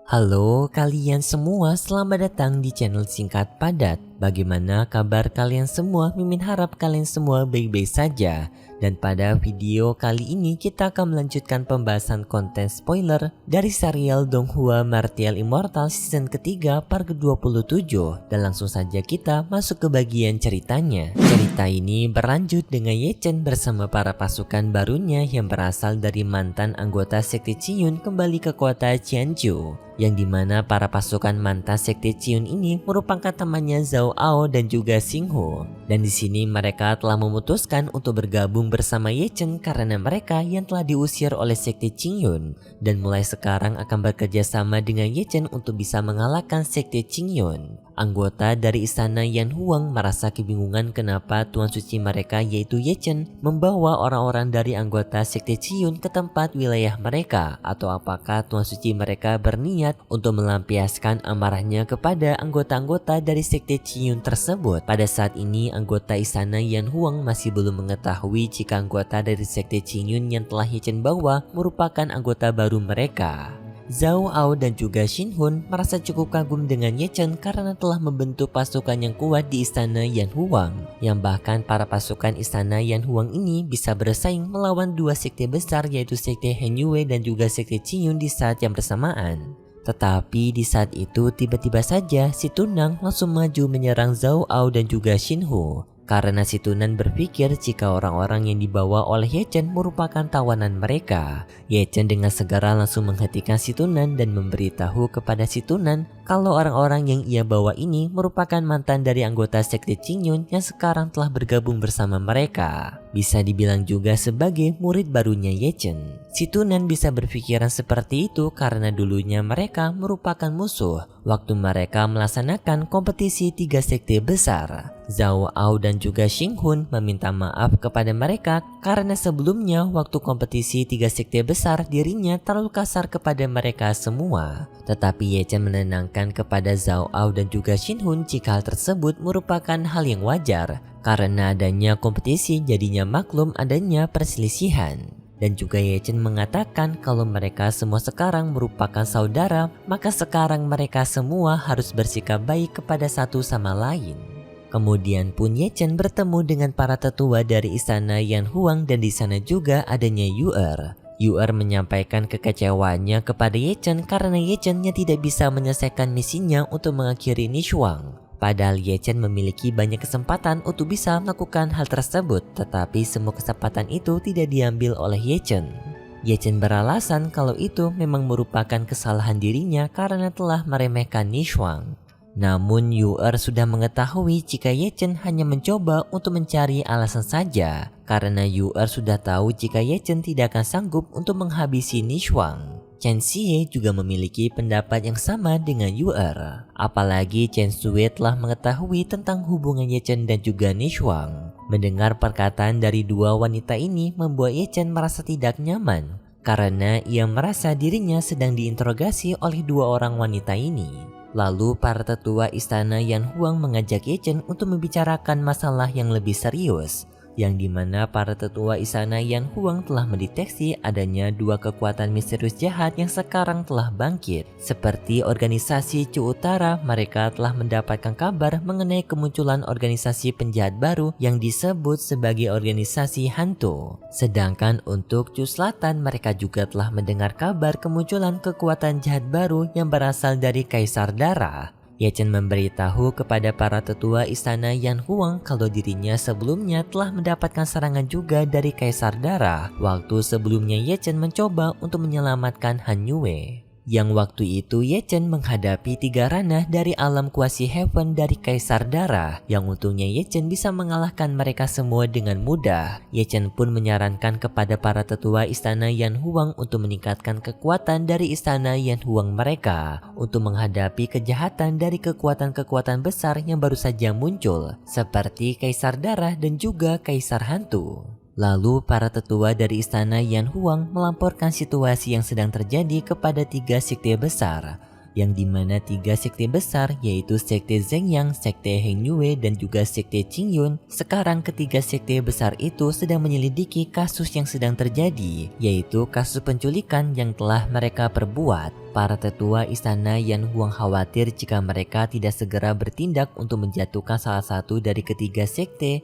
Halo kalian semua, selamat datang di channel Singkat Padat. Bagaimana kabar kalian semua? Mimin harap kalian semua baik-baik saja. Dan pada video kali ini kita akan melanjutkan pembahasan konten spoiler dari serial Donghua Martial Immortal season ketiga part ke-27. Dan langsung saja kita masuk ke bagian ceritanya. Cerita ini berlanjut dengan Ye Chen bersama para pasukan barunya yang berasal dari mantan anggota sekte Qiyun kembali ke kota Qianzhou, yang dimana para pasukan mantan sekte Qiyun ini merupakan temannya Zhao Ao dan juga Xing Hu. Dan di sini mereka telah memutuskan untuk bergabung bersama Ye Chen karena mereka yang telah diusir oleh sekte Qiyun dan mulai sekarang akan bekerja sama dengan Ye Chen untuk bisa mengalahkan sekte Qiyun. Anggota dari istana Yan Huang merasa kebingungan kenapa Tuan Suci mereka yaitu Ye Chen membawa orang-orang dari anggota sekte Qiyun ke tempat wilayah mereka, atau apakah Tuan Suci mereka berniat untuk melampiaskan amarahnya kepada anggota-anggota dari sekte Qiyun tersebut. Pada saat ini anggota istana Yan Huang masih belum mengetahui jika anggota dari sekte Qiyun yang telah Ye Chen bawa merupakan anggota baru mereka. Zhao Ao dan juga Xin Hun merasa cukup kagum dengan Ye Chen karena telah membentuk pasukan yang kuat di istana Yan Huang, yang bahkan para pasukan istana Yan Huang ini bisa bersaing melawan dua sekte besar yaitu sekte Han Yue dan juga sekte Qiyun di saat yang bersamaan. Tetapi di saat itu tiba-tiba saja si Tunang langsung maju menyerang Zhao Ao dan juga Xin Hu. Karena si Tunan berpikir jika orang-orang yang dibawa oleh Ye Chen merupakan tawanan mereka. Ye Chen dengan segera langsung menghentikan si Tunan dan memberitahu kepada si Tunan kalau orang-orang yang ia bawa ini merupakan mantan dari anggota sekte Qiyun yang sekarang telah bergabung bersama mereka. Bisa dibilang juga sebagai murid barunya Ye Chen. Si Tunan bisa berpikiran seperti itu karena dulunya mereka merupakan musuh waktu mereka melaksanakan kompetisi tiga sekte besar. Zhao Ao dan juga Xing Hun meminta maaf kepada mereka karena sebelumnya waktu kompetisi tiga sekte besar dirinya terlalu kasar kepada mereka semua. Tetapi Ye Chen menenangkan kepada Zhao Ao dan juga Xing Hun jika hal tersebut merupakan hal yang wajar karena adanya kompetisi jadinya maklum adanya perselisihan. Dan juga Ye Chen mengatakan kalau mereka semua sekarang merupakan saudara, maka sekarang mereka semua harus bersikap baik kepada satu sama lain. Kemudian pun Ye Chen bertemu dengan para tetua dari istana Yan Huang dan di sana juga adanya Yu'er. Yu'er menyampaikan kekecewaannya kepada Ye Chen karena Ye Chen yang tidak bisa menyelesaikan misinya untuk mengakhiri Nishuang. Padahal Ye Chen memiliki banyak kesempatan untuk bisa melakukan hal tersebut, tetapi semua kesempatan itu tidak diambil oleh Ye Chen. Ye Chen beralasan kalau itu memang merupakan kesalahan dirinya karena telah meremehkan Nishuang. Namun Yu'er sudah mengetahui jika Ye Chen hanya mencoba untuk mencari alasan saja, karena Yu'er sudah tahu jika Ye Chen tidak akan sanggup untuk menghabisi Nishuang. Chen Xie juga memiliki pendapat yang sama dengan Yu'er. Apalagi Chen Sui telah mengetahui tentang hubungan Ye Chen dan juga Nishuang. Mendengar perkataan dari dua wanita ini membuat Ye Chen merasa tidak nyaman, karena ia merasa dirinya sedang diinterogasi oleh dua orang wanita ini. Lalu para tetua istana Yan Huang mengajak Ye Chen untuk membicarakan masalah yang lebih serius, yang dimana para tetua istana Yan Huang telah mendeteksi adanya dua kekuatan misterius jahat yang sekarang telah bangkit. Seperti organisasi Chu Utara, mereka telah mendapatkan kabar mengenai kemunculan organisasi penjahat baru yang disebut sebagai organisasi hantu. Sedangkan untuk Chu Selatan, mereka juga telah mendengar kabar kemunculan kekuatan jahat baru yang berasal dari Kaisar Darah. Ye Chen memberitahu kepada para tetua istana Yan Huang kalau dirinya sebelumnya telah mendapatkan serangan juga dari Kaisar Darah waktu sebelumnya Ye Chen mencoba untuk menyelamatkan Han Yue. Yang waktu itu Ye Chen menghadapi tiga ranah dari alam kuasi heaven dari Kaisar Darah, yang untungnya Ye Chen bisa mengalahkan mereka semua dengan mudah. Ye Chen pun menyarankan kepada para tetua istana Yan Huang untuk meningkatkan kekuatan dari istana Yan Huang mereka untuk menghadapi kejahatan dari kekuatan-kekuatan besar yang baru saja muncul, seperti Kaisar Darah dan juga Kaisar Hantu. Lalu para tetua dari istana Yan Huang melamporkan situasi yang sedang terjadi kepada tiga sekte besar, yang dimana 3 sekte besar yaitu sekte Zhengyang, sekte Hengyue, dan juga sekte Qingyun. Sekarang ketiga sekte besar itu sedang menyelidiki kasus yang sedang terjadi, yaitu kasus penculikan yang telah mereka perbuat. Para tetua istana Yan Huang khawatir jika mereka tidak segera bertindak untuk menjatuhkan salah satu dari ketiga sekte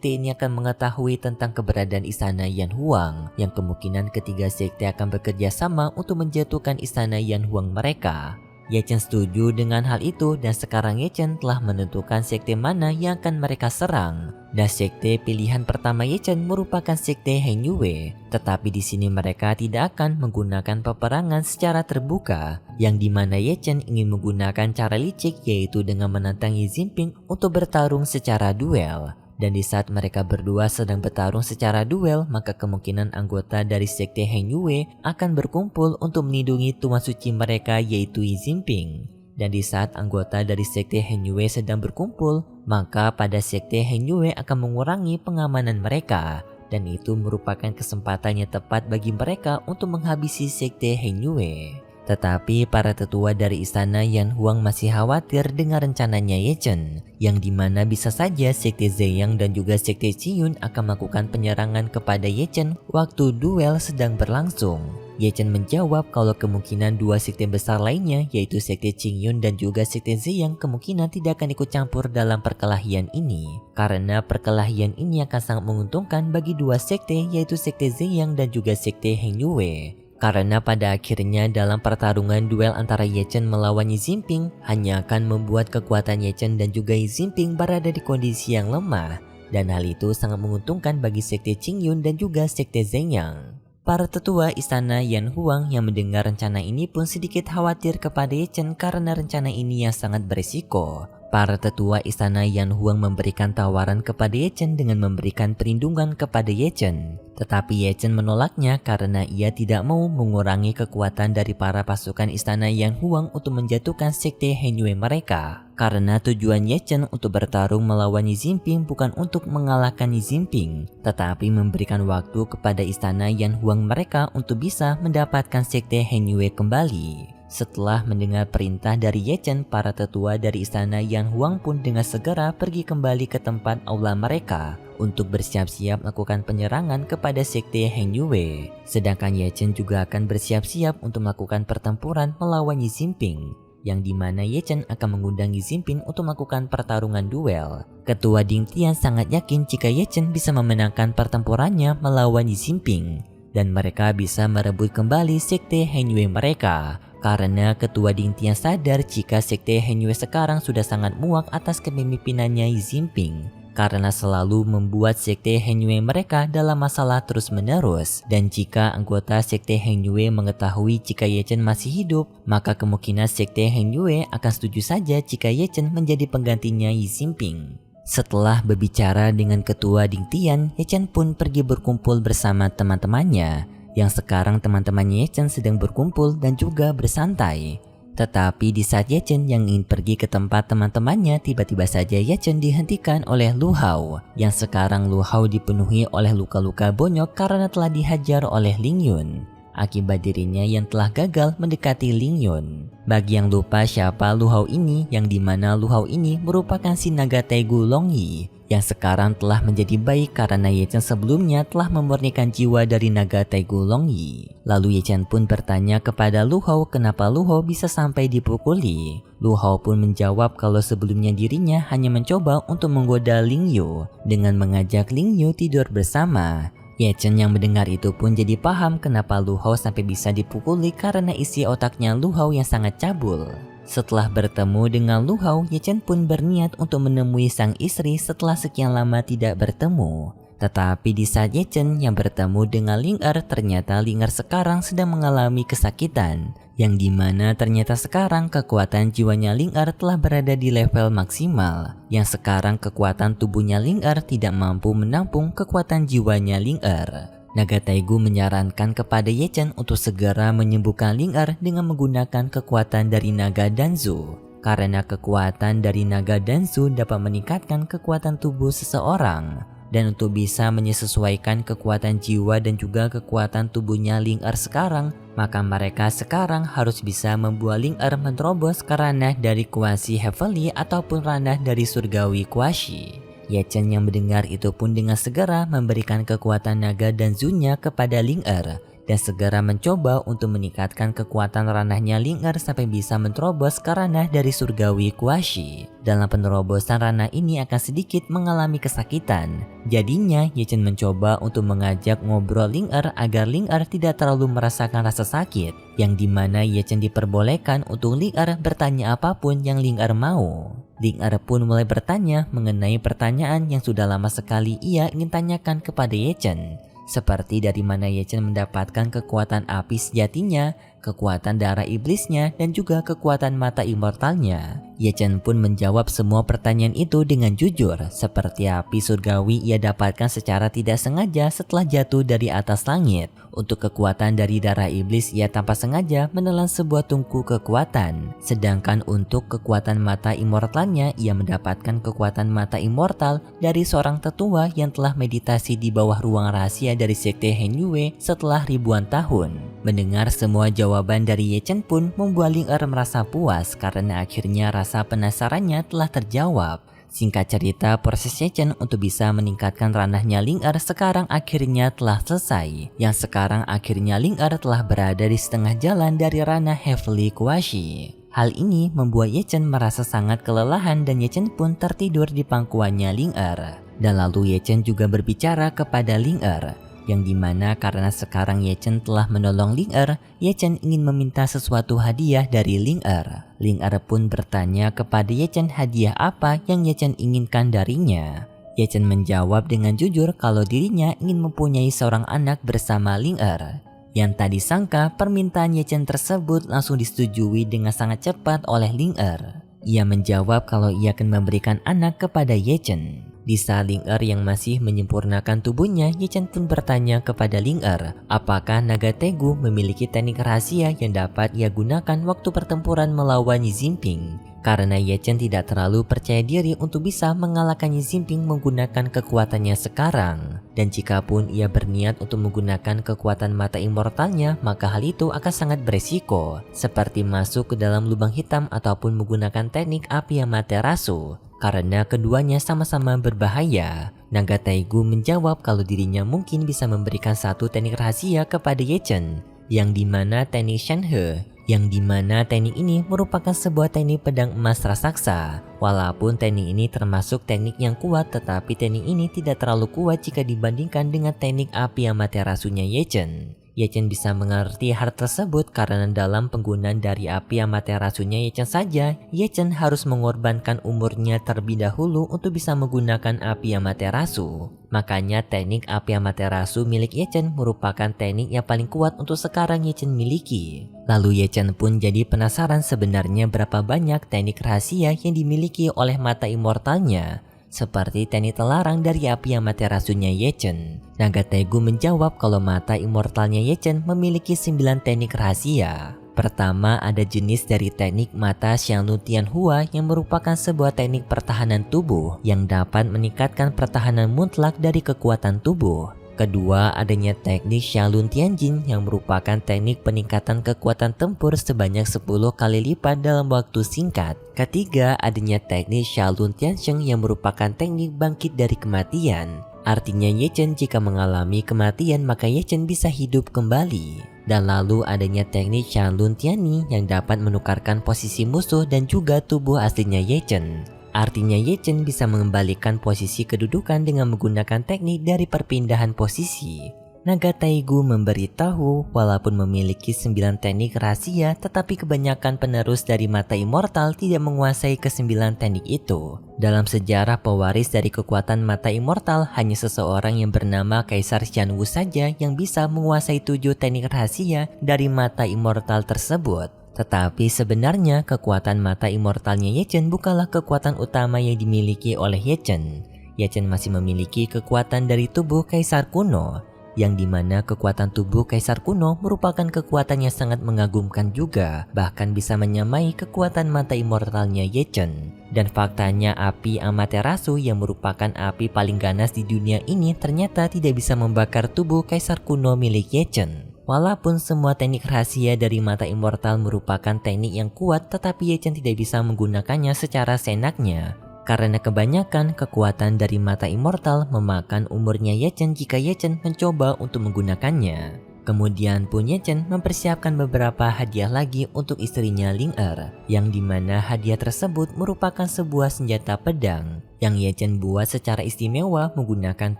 ini akan mengetahui tentang keberadaan istana Yan Huang, yang kemungkinan ketiga sekte akan bekerja sama untuk menjatuhkan istana Yan Huang mereka. Ye Chen setuju dengan hal itu dan sekarang Ye Chen telah menentukan sekte mana yang akan mereka serang. Dan sekte pilihan pertama Ye Chen merupakan sekte Hengyue, tetapi di sini mereka tidak akan menggunakan peperangan secara terbuka, yang dimana Ye Chen ingin menggunakan cara licik yaitu dengan menantang Xi Jinping untuk bertarung secara duel. Dan di saat mereka berdua sedang bertarung secara duel, maka kemungkinan anggota dari sekte Hengyue akan berkumpul untuk melindungi tuan suci mereka yaitu Xi Jinping. Dan di saat anggota dari sekte Hengyue sedang berkumpul, maka pada sekte Hengyue akan mengurangi pengamanan mereka. Dan itu merupakan kesempatan yang tepat bagi mereka untuk menghabisi sekte Hengyue. Tetapi para tetua dari istana Yan Huang masih khawatir dengan rencananya Ye Chen, yang dimana bisa saja sekte Zhengyang dan juga sekte Qingyun akan melakukan penyerangan kepada Ye Chen waktu duel sedang berlangsung. Ye Chen menjawab kalau kemungkinan dua sekte besar lainnya yaitu sekte Qingyun dan juga sekte Zhengyang kemungkinan tidak akan ikut campur dalam perkelahian ini, karena perkelahian ini akan sangat menguntungkan bagi dua sekte yaitu sekte Zhengyang dan juga sekte Hengyue. Karena pada akhirnya dalam pertarungan duel antara Ye Chen melawan Xi Jinping hanya akan membuat kekuatan Ye Chen dan juga Xi Jinping berada di kondisi yang lemah, dan hal itu sangat menguntungkan bagi sekte Qingyun dan juga sekte Zhengyang. Para tetua istana Yan Huang yang mendengar rencana ini pun sedikit khawatir kepada Ye Chen karena rencana ini yang sangat berisiko. Para tetua istana Yan Huang memberikan tawaran kepada Ye Chen dengan memberikan perlindungan kepada Ye Chen. Tetapi Ye Chen menolaknya karena ia tidak mau mengurangi kekuatan dari para pasukan istana Yan Huang untuk menjatuhkan sekte Hengyue mereka. Karena tujuan Ye Chen untuk bertarung melawan Xi Jinping bukan untuk mengalahkan Xi Jinping, tetapi memberikan waktu kepada istana Yan Huang mereka untuk bisa mendapatkan sekte Hengyue kembali. Setelah mendengar perintah dari Ye Chen, para tetua dari istana Yan Huang pun dengan segera pergi kembali ke tempat aula mereka untuk bersiap-siap melakukan penyerangan kepada sekte Hengyue. Sedangkan Ye Chen juga akan bersiap-siap untuk melakukan pertempuran melawan Xi Jinping, yang dimana Ye Chen akan mengundang Xi Jinping untuk melakukan pertarungan duel. Ketua Ding Tian sangat yakin jika Ye Chen bisa memenangkan pertempurannya melawan Xi Jinping, dan mereka bisa merebut kembali sekte Hengyue mereka. Karena Ketua Ding Tian sadar jika sekte Hengyue sekarang sudah sangat muak atas kepemimpinannya Xi Jinping, karena selalu membuat sekte Hengyue mereka dalam masalah terus-menerus. Dan jika anggota sekte Hengyue mengetahui jika Ye Chen masih hidup, maka kemungkinan sekte Hengyue akan setuju saja jika Ye Chen menjadi penggantinya Xi Jinping. Setelah berbicara dengan Ketua Ding Tian, Ye Chen pun pergi berkumpul bersama teman-temannya, yang sekarang teman-temannya Ye Chen sedang berkumpul dan juga bersantai. Tetapi di saat Ye Chen yang ingin pergi ke tempat teman-temannya, tiba-tiba saja Ye Chen dihentikan oleh Lu Hao, yang sekarang Lu Hao dipenuhi oleh luka-luka bonyok karena telah dihajar oleh Ling Yun, akibat dirinya yang telah gagal mendekati Ling Yun. Bagi yang lupa siapa Lu Hao ini, yang dimana Lu Hao ini merupakan si naga Taigu Long Yi, yang sekarang telah menjadi baik karena Ye Chen sebelumnya telah memurnikan jiwa dari naga Taigu Long Yi. Lalu Ye Chen pun bertanya kepada Lu Hao kenapa Lu Hao bisa sampai dipukuli. Lu Hao pun menjawab kalau sebelumnya dirinya hanya mencoba untuk menggoda Ling Yu dengan mengajak Ling Yu tidur bersama. Ye Chen yang mendengar itu pun jadi paham kenapa Lu Hao sampai bisa dipukuli karena isi otaknya Lu Hao yang sangat cabul. Setelah bertemu dengan Lu Hao, Ye Chen pun berniat untuk menemui sang istri setelah sekian lama tidak bertemu. Tetapi di saat Ye Chen yang bertemu dengan Ling Er, ternyata Ling Er sekarang sedang mengalami kesakitan, yang dimana ternyata sekarang kekuatan jiwanya Ling Er telah berada di level maksimal, yang sekarang kekuatan tubuhnya Ling Er tidak mampu menampung kekuatan jiwanya Ling Er. Naga Taigu menyarankan kepada Ye Chen untuk segera menyembuhkan Ling Er dengan menggunakan kekuatan dari naga Danzu, karena kekuatan dari naga Danzu dapat meningkatkan kekuatan tubuh seseorang. Dan untuk bisa menyesuaikan kekuatan jiwa dan juga kekuatan tubuhnya Ling Er sekarang, maka mereka sekarang harus bisa membuat Ling Er menerobos ke ranah dari Kuasi Heavenly ataupun ranah dari surgawi Kuashi. Ye Chen yang mendengar itu pun dengan segera memberikan kekuatan naga dan Zunya kepada Ling Er dan segera mencoba untuk meningkatkan kekuatan ranahnya Ling Er sampai bisa menerobos ke ranah dari surgawi Kuashi. Dalam penerobosan ranah ini akan sedikit mengalami kesakitan. Jadinya Ye Chen mencoba untuk mengajak ngobrol Ling Er agar Ling Er tidak terlalu merasakan rasa sakit, yang dimana Ye Chen diperbolehkan untuk Ling Er bertanya apapun yang Ling Er mau. Ling Er pun mulai bertanya mengenai pertanyaan yang sudah lama sekali ia ingin tanyakan kepada Ye Chen. Seperti dari mana Ye Chen mendapatkan kekuatan api sejatinya, kekuatan darah iblisnya, dan juga kekuatan mata immortalnya. Ye Chen pun menjawab semua pertanyaan itu dengan jujur, seperti api surgawi ia dapatkan secara tidak sengaja setelah jatuh dari atas langit. Untuk kekuatan dari darah iblis ia tanpa sengaja menelan sebuah tungku kekuatan. Sedangkan untuk kekuatan mata immortalnya ia mendapatkan kekuatan mata immortal dari seorang tetua yang telah meditasi di bawah ruang rahasia dari sekte Han Yue setelah ribuan tahun. Mendengar semua jawaban dari Ye Chen pun membuat Ling Er merasa puas karena akhirnya rasa penasarannya telah terjawab. Singkat cerita, proses Ye Chen untuk bisa meningkatkan ranahnya Ling Er sekarang akhirnya telah selesai. Yang sekarang akhirnya Ling Er telah berada di setengah jalan dari ranah Heavenly Kuashi. Hal ini membuat Ye Chen merasa sangat kelelahan dan Ye Chen pun tertidur di pangkuannya Ling Er. Dan lalu Ye Chen juga berbicara kepada Ling Er, yang dimana karena sekarang Ye Chen telah menolong Ling Er, Ye Chen ingin meminta sesuatu hadiah dari Ling Er. Ling Er pun bertanya kepada Ye Chen hadiah apa yang Ye Chen inginkan darinya. Ye Chen menjawab dengan jujur kalau dirinya ingin mempunyai seorang anak bersama Ling Er. Yang tak disangka permintaan Ye Chen tersebut langsung disetujui dengan sangat cepat oleh Ling Er. Ia menjawab kalau ia akan memberikan anak kepada Ye Chen. Di saat Ling Er yang masih menyempurnakan tubuhnya, Ye Chen pun bertanya kepada Ling Er, apakah naga Tegu memiliki teknik rahasia yang dapat ia gunakan waktu pertempuran melawan Yi Jinping. Karena Ye Chen tidak terlalu percaya diri untuk bisa mengalahkan Yi Jinping menggunakan kekuatannya sekarang. Dan jikapun ia berniat untuk menggunakan kekuatan mata immortalnya, maka hal itu akan sangat beresiko, seperti masuk ke dalam lubang hitam ataupun menggunakan teknik api Amaterasu. Karena keduanya sama-sama berbahaya. Naga Taigu menjawab kalau dirinya mungkin bisa memberikan satu teknik rahasia kepada Ye Chen, yang dimana teknik Shenhe, yang dimana teknik ini merupakan sebuah teknik pedang emas raksasa. Walaupun teknik ini termasuk teknik yang kuat, tetapi teknik ini tidak terlalu kuat jika dibandingkan dengan teknik api Amaterasunya Ye Chen. Ye Chen bisa mengerti hal tersebut karena dalam penggunaan dari api Amaterasunya Ye Chen saja, Ye Chen harus mengorbankan umurnya terlebih dahulu untuk bisa menggunakan api Amaterasu. Makanya teknik api Amaterasu milik Ye Chen merupakan teknik yang paling kuat untuk sekarang Ye Chen miliki. Lalu Ye Chen pun jadi penasaran sebenarnya berapa banyak teknik rahasia yang dimiliki oleh mata immortalnya, seperti teknik terlarang dari api Amaterasunya Ye Chen. Naga Tegu menjawab kalau mata immortalnya Ye Chen memiliki 9 teknik rahasia. Pertama, ada jenis dari teknik mata Xianlu Tianhua yang merupakan sebuah teknik pertahanan tubuh yang dapat meningkatkan pertahanan mutlak dari kekuatan tubuh. Kedua, adanya teknik Xianlu Tianjin yang merupakan teknik peningkatan kekuatan tempur sebanyak 10 kali lipat dalam waktu singkat. Ketiga, adanya teknik Xianlu Tiansheng yang merupakan teknik bangkit dari kematian. Artinya Ye Chen jika mengalami kematian maka Ye Chen bisa hidup kembali. Dan lalu adanya teknik Xianlu Tianyi yang dapat menukarkan posisi musuh dan juga tubuh aslinya Ye Chen. Artinya Ye Chen bisa mengembalikan posisi kedudukan dengan menggunakan teknik dari perpindahan posisi. Naga Taigu memberitahu walaupun memiliki 9 teknik rahasia, tetapi kebanyakan penerus dari mata immortal tidak menguasai ke-9 teknik itu. Dalam sejarah pewaris dari kekuatan mata immortal, hanya seseorang yang bernama Kaisar Xianwu saja yang bisa menguasai 7 teknik rahasia dari mata immortal tersebut. Tetapi sebenarnya kekuatan mata immortalnya Ye Chen bukanlah kekuatan utama yang dimiliki oleh Ye Chen. Ye Chen masih memiliki kekuatan dari tubuh Kaisar kuno, yang dimana kekuatan tubuh Kaisar kuno merupakan kekuatan yang sangat mengagumkan juga, bahkan bisa menyamai kekuatan mata immortalnya Ye Chen. Dan faktanya api Amaterasu yang merupakan api paling ganas di dunia ini ternyata tidak bisa membakar tubuh kaisar kuno milik Ye Chen. Walaupun semua teknik rahasia dari mata immortal merupakan teknik yang kuat, tetapi Ye Chen tidak bisa menggunakannya secara seenaknya. Karena kebanyakan kekuatan dari mata immortal memakan umurnya Ye Chen jika Ye Chen mencoba untuk menggunakannya. Kemudian pun Ye Chen mempersiapkan beberapa hadiah lagi untuk istrinya Ling Er, yang dimana hadiah tersebut merupakan sebuah senjata pedang yang Ye Chen buat secara istimewa menggunakan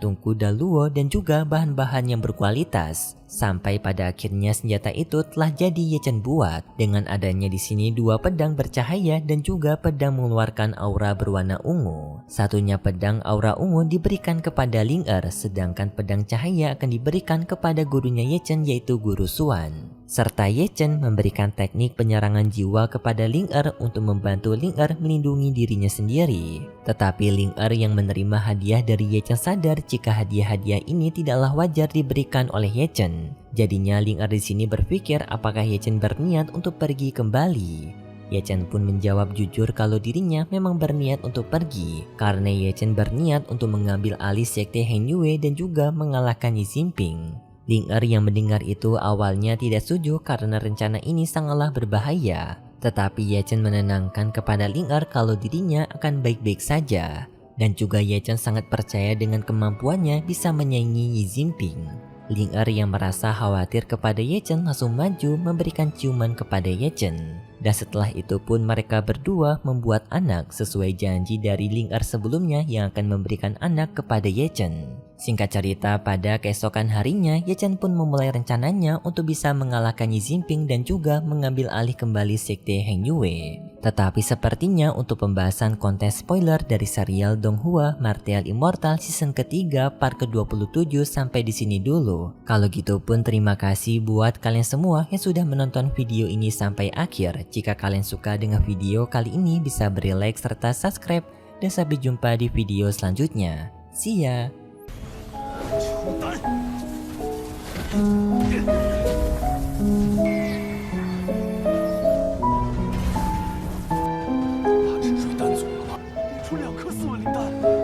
tungku daluo dan juga bahan-bahan yang berkualitas. Sampai pada akhirnya senjata itu telah jadi Ye Chen buat dengan adanya di sini dua pedang bercahaya dan juga pedang mengeluarkan aura berwarna ungu. Satunya pedang aura ungu diberikan kepada Ling Er, sedangkan pedang cahaya akan diberikan kepada gurunya Ye Chen yaitu Guru Xuan. Serta Ye Chen memberikan teknik penyerangan jiwa kepada Ling Er untuk membantu Ling Er melindungi dirinya sendiri. Tetapi Ling Er yang menerima hadiah dari Ye Chen sadar jika hadiah-hadiah ini tidaklah wajar diberikan oleh Ye Chen. Jadinya Ling Er di sini berpikir apakah Ye Chen berniat untuk pergi kembali. Ye Chen pun menjawab jujur kalau dirinya memang berniat untuk pergi karena Ye Chen berniat untuk mengambil alih sekte Heng Yue dan juga mengalahkan Yi Jinping. Ling Er yang mendengar itu awalnya tidak setuju karena rencana ini sangatlah berbahaya. Tetapi Ye Chen menenangkan kepada Ling Er kalau dirinya akan baik-baik saja. Dan juga Ye Chen sangat percaya dengan kemampuannya bisa menyaingi Yi Jinping. Ling Er yang merasa khawatir kepada Ye Chen langsung maju memberikan ciuman kepada Ye Chen. Dan setelah itu pun mereka berdua membuat anak sesuai janji dari Ling Er sebelumnya yang akan memberikan anak kepada Ye Chen. Singkat cerita, pada keesokan harinya Ye Chen pun memulai rencananya untuk bisa mengalahkan Yi Jinping dan juga mengambil alih kembali sekte Heng Yue. Tetapi sepertinya untuk pembahasan konten spoiler dari serial Donghua Martial Immortal season ketiga part ke-27 sampai di sini dulu. Kalau gitu pun terima kasih buat kalian semua yang sudah menonton video ini sampai akhir. Jika kalian suka dengan video kali ini bisa beri like serta subscribe dan sampai jumpa di video selanjutnya. See ya! 他吃水丹祖了吗？出2颗4万灵丹。